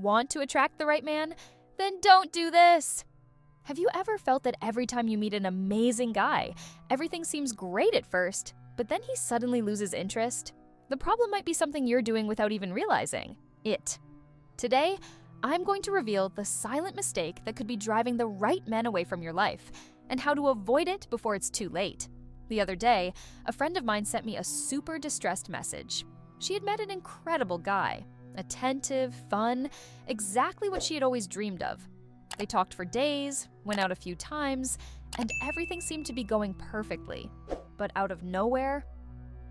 want to attract the right man, then don't do this. Have you ever felt that every time you meet an amazing guy, everything seems great at first, but then he suddenly loses interest? The problem might be something you're doing without even realizing it. Today, I'm going to reveal the silent mistake that could be driving the right men away from your life, and how to avoid it before it's too late. The other day, a friend of mine sent me a super distressed message. She had met an incredible guy, attentive, fun, exactly what she had always dreamed of. They talked for days, went out a few times, and everything seemed to be going perfectly. But out of nowhere,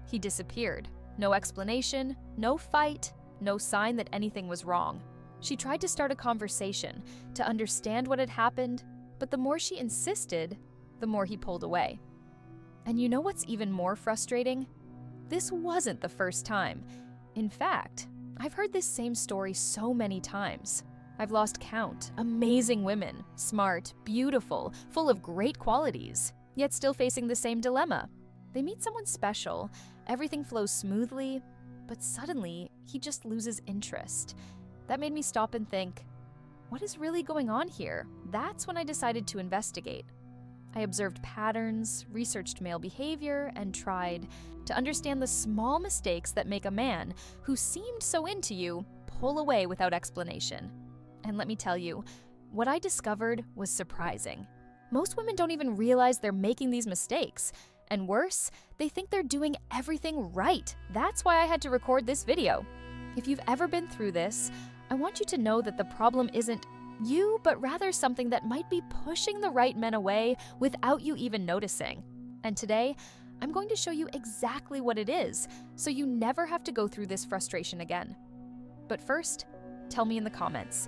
he disappeared. No explanation, no fight, no sign that anything was wrong. She tried to start a conversation to understand what had happened, but the more she insisted, the more he pulled away. And you know what's even more frustrating? This wasn't the first time. In fact, I've heard this same story so many times. I've lost count. Amazing women, smart, beautiful, full of great qualities, yet still facing the same dilemma. They meet someone special, everything flows smoothly, but suddenly he just loses interest. That made me stop and think, what is really going on here? That's when I decided to investigate. I observed patterns, researched male behavior, and tried to understand the small mistakes that make a man who seemed so into you pull away without explanation. And let me tell you, what I discovered was surprising. Most women don't even realize they're making these mistakes. And worse, they think they're doing everything right. That's why I had to record this video. If you've ever been through this, I want you to know that the problem isn't you, but rather something that might be pushing the right men away without you even noticing. And today, I'm going to show you exactly what it is, so you never have to go through this frustration again. But first, tell me in the comments,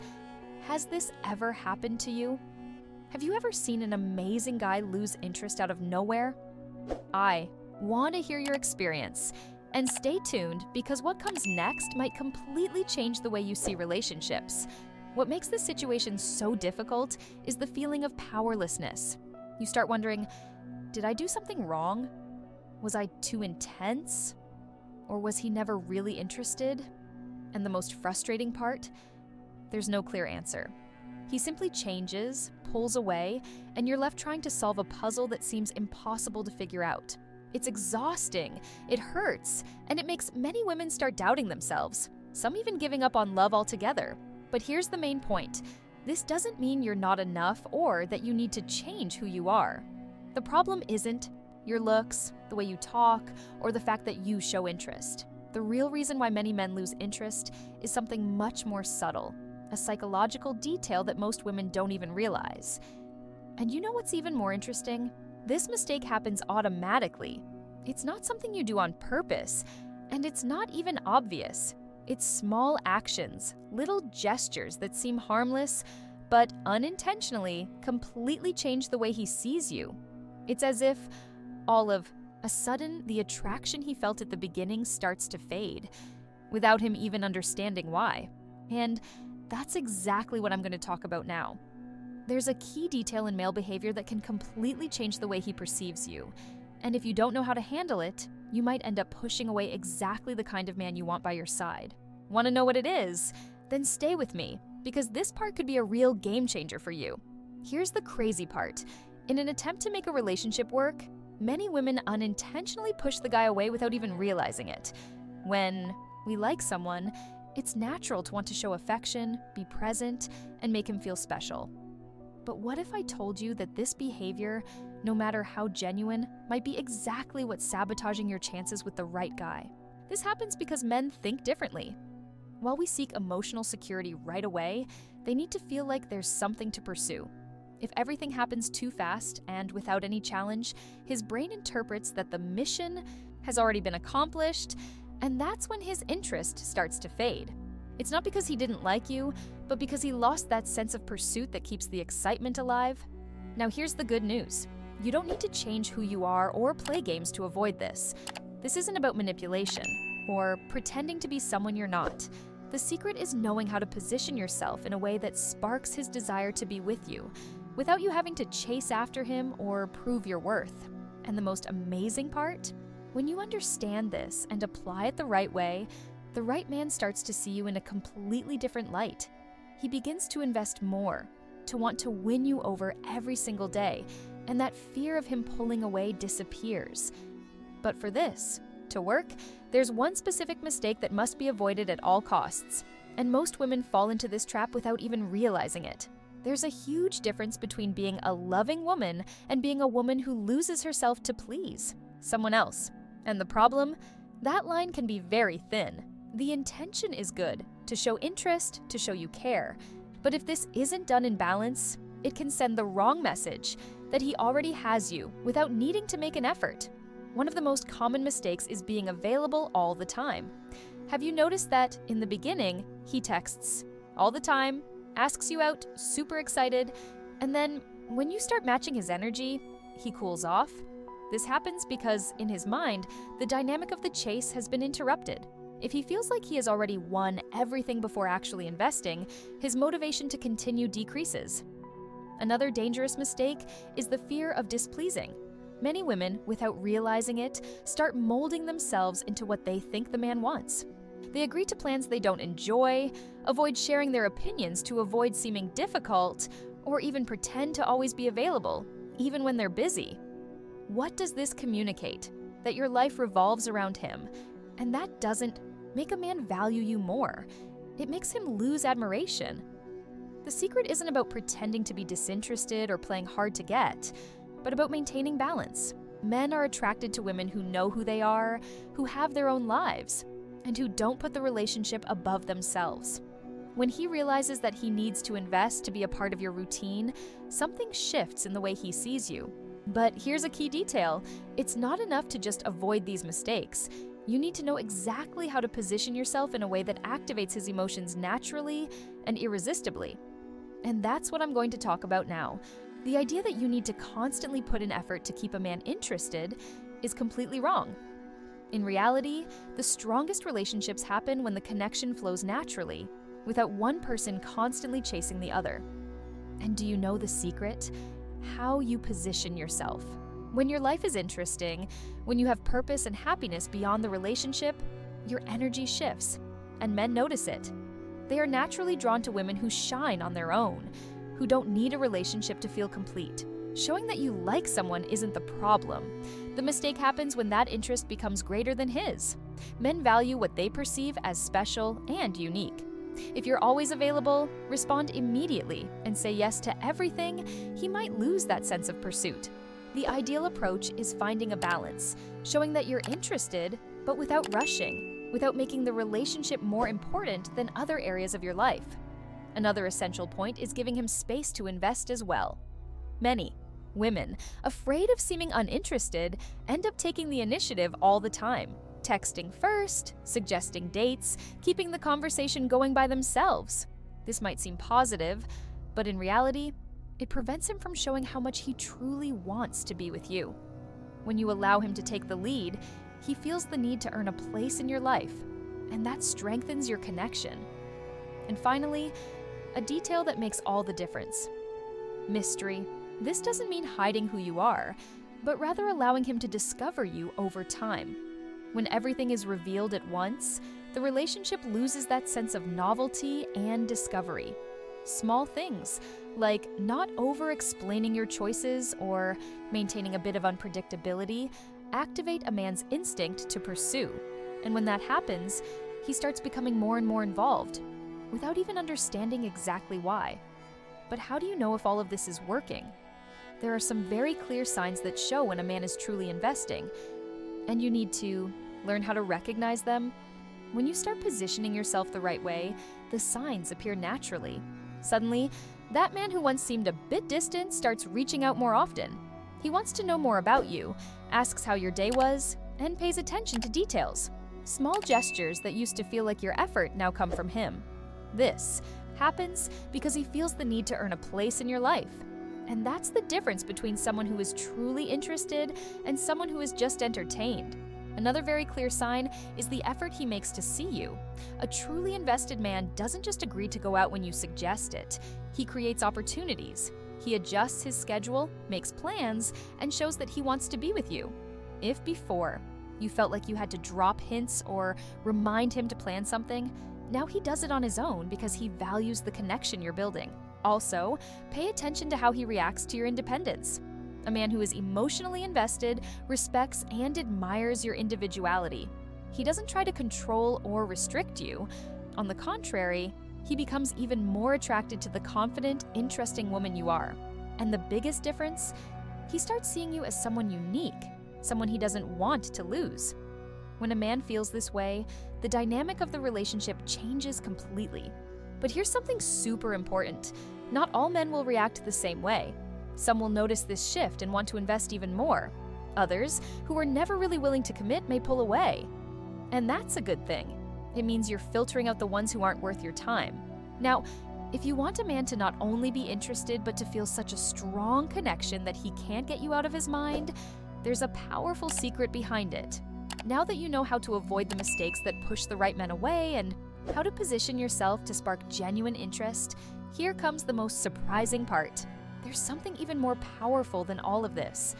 has this ever happened to you? Have you ever seen an amazing guy lose interest out of nowhere? I want to hear your experience. And stay tuned, because what comes next might completely change the way you see relationships. What makes this situation so difficult is the feeling of powerlessness. You start wondering, did I do something wrong? Was I too intense? Or was he never really interested? And the most frustrating part? There's no clear answer. He simply changes, pulls away, and you're left trying to solve a puzzle that seems impossible to figure out. It's exhausting, it hurts, and it makes many women start doubting themselves, some even giving up on love altogether. But here's the main point. This doesn't mean you're not enough or that you need to change who you are. The problem isn't your looks, the way you talk, or the fact that you show interest. The real reason why many men lose interest is something much more subtle, a psychological detail that most women don't even realize. And you know what's even more interesting? This mistake happens automatically. It's not something you do on purpose, and it's not even obvious. It's small actions, little gestures that seem harmless, but unintentionally completely change the way he sees you. It's as if all of a sudden the attraction he felt at the beginning starts to fade, without him even understanding why. And that's exactly what I'm going to talk about now. There's a key detail in male behavior that can completely change the way he perceives you. And if you don't know how to handle it, you might end up pushing away exactly the kind of man you want by your side. Want to know what it is? Then stay with me, because this part could be a real game changer for you. Here's the crazy part. In an attempt to make a relationship work, many women unintentionally push the guy away without even realizing it. When we like someone, it's natural to want to show affection, be present, and make him feel special. But what if I told you that this behavior, no matter how genuine, might be exactly what's sabotaging your chances with the right guy? This happens because men think differently. While we seek emotional security right away, they need to feel like there's something to pursue. If everything happens too fast and without any challenge, his brain interprets that the mission has already been accomplished, and that's when his interest starts to fade. It's not because he didn't like you, but because he lost that sense of pursuit that keeps the excitement alive. Now here's the good news. You don't need to change who you are or play games to avoid this. This isn't about manipulation or pretending to be someone you're not. The secret is knowing how to position yourself in a way that sparks his desire to be with you, without you having to chase after him or prove your worth. And the most amazing part? When you understand this and apply it the right way, the right man starts to see you in a completely different light. he begins to invest more, to want to win you over every single day, and that fear of him pulling away disappears. But for this to work, there's one specific mistake that must be avoided at all costs, and most women fall into this trap without even realizing it. There's a huge difference between being a loving woman and being a woman who loses herself to please someone else. And the problem? That line can be very thin. The intention is good, to show interest, to show you care. But if this isn't done in balance, it can send the wrong message that he already has you without needing to make an effort. One of the most common mistakes is being available all the time. Have you noticed that in the beginning, he texts all the time, asks you out, super excited, and then when you start matching his energy, he cools off? This happens because, in his mind, the dynamic of the chase has been interrupted. If he feels like he has already won everything before actually investing, his motivation to continue decreases. Another dangerous mistake is the fear of displeasing. Many women, without realizing it, start molding themselves into what they think the man wants. They agree to plans they don't enjoy, avoid sharing their opinions to avoid seeming difficult, or even pretend to always be available, even when they're busy. What does this communicate? That your life revolves around him, and that doesn't make a man value you more. It makes him lose admiration. The secret isn't about pretending to be disinterested or playing hard to get, but about maintaining balance. Men are attracted to women who know who they are, who have their own lives, and who don't put the relationship above themselves. When he realizes that he needs to invest to be a part of your routine, something shifts in the way he sees you. But here's a key detail. It's not enough to just avoid these mistakes. You need to know exactly how to position yourself in a way that activates his emotions naturally and irresistibly. And that's what I'm going to talk about now. The idea that you need to constantly put in effort to keep a man interested is completely wrong. In reality, the strongest relationships happen when the connection flows naturally, without one person constantly chasing the other. And do you know the secret? How you position yourself. When your life is interesting, when you have purpose and happiness beyond the relationship, your energy shifts, and men notice it. They are naturally drawn to women who shine on their own, who don't need a relationship to feel complete. Showing that you like someone isn't the problem. The mistake happens when that interest becomes greater than his. Men value what they perceive as special and unique. If you're always available, respond immediately and say yes to everything, he might lose that sense of pursuit. The ideal approach is finding a balance, showing that you're interested, but without rushing, without making the relationship more important than other areas of your life. Another essential point is giving him space to invest as well. Many women, afraid of seeming uninterested, end up taking the initiative all the time, texting first, suggesting dates, keeping the conversation going by themselves. This might seem positive, but in reality, it prevents him from showing how much he truly wants to be with you. When you allow him to take the lead, he feels the need to earn a place in your life, and that strengthens your connection. And finally, a detail that makes all the difference: mystery. This doesn't mean hiding who you are, but rather allowing him to discover you over time. When everything is revealed at once, the relationship loses that sense of novelty and discovery. Small things, like not over-explaining your choices or maintaining a bit of unpredictability, activate a man's instinct to pursue. And when that happens, he starts becoming more and more involved, without even understanding exactly why. But how do you know if all of this is working? There are some very clear signs that show when a man is truly investing, and you need to learn how to recognize them. When you start positioning yourself the right way, the signs appear naturally. Suddenly, that man who once seemed a bit distant starts reaching out more often. He wants to know more about you, asks how your day was, and pays attention to details. Small gestures that used to feel like your effort now come from him. This happens because he feels the need to earn a place in your life. And that's the difference between someone who is truly interested and someone who is just entertained. Another very clear sign is the effort he makes to see you. A truly invested man doesn't just agree to go out when you suggest it. He creates opportunities. He adjusts his schedule, makes plans, and shows that he wants to be with you. If before you felt like you had to drop hints or remind him to plan something, Now he does it on his own because he values the connection you're building. Also, pay attention to how he reacts to your independence. A man who is emotionally invested respects and admires your individuality. He doesn't try to control or restrict you. On the contrary, he becomes even more attracted to the confident, interesting woman you are. And the biggest difference? He starts seeing you as someone unique, someone he doesn't want to lose. When a man feels this way, the dynamic of the relationship changes completely. But here's something super important. Not all men will react the same way. Some will notice this shift and want to invest even more. Others, who are never really willing to commit, may pull away. And that's a good thing. It means you're filtering out the ones who aren't worth your time. Now, if you want a man to not only be interested but to feel such a strong connection that he can't get you out of his mind, there's a powerful secret behind it. Now that you know how to avoid the mistakes that push the right men away and how to position yourself to spark genuine interest, here comes the most surprising part. There's something even more powerful than all of this.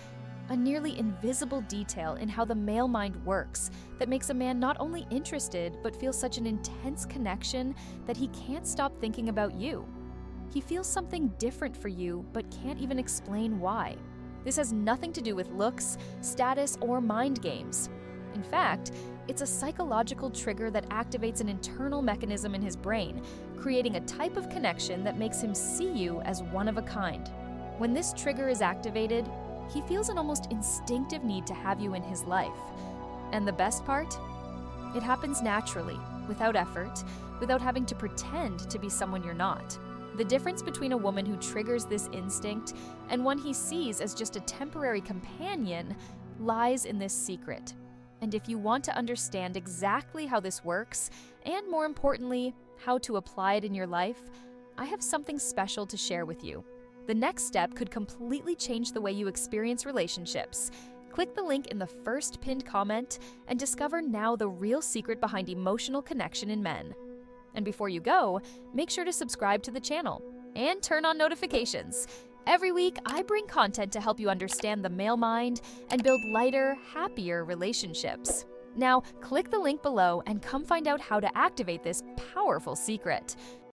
A nearly invisible detail in how the male mind works that makes a man not only interested but feel such an intense connection that he can't stop thinking about you. He feels something different for you but can't even explain why. This has nothing to do with looks, status, or mind games. In fact, it's a psychological trigger that activates an internal mechanism in his brain, creating a type of connection that makes him see you as one of a kind. When this trigger is activated, he feels an almost instinctive need to have you in his life. And the best part? It happens naturally, without effort, without having to pretend to be someone you're not. The difference between a woman who triggers this instinct and one he sees as just a temporary companion lies in this secret. And if you want to understand exactly how this works, and more importantly, how to apply it in your life, I have something special to share with you. The next step could completely change the way you experience relationships. Click the link in the first pinned comment and discover now the real secret behind emotional connection in men. And before you go, make sure to subscribe to the channel and turn on notifications. Every week, I bring content to help you understand the male mind and build lighter, happier relationships. Now, click the link below and come find out how to activate this powerful secret.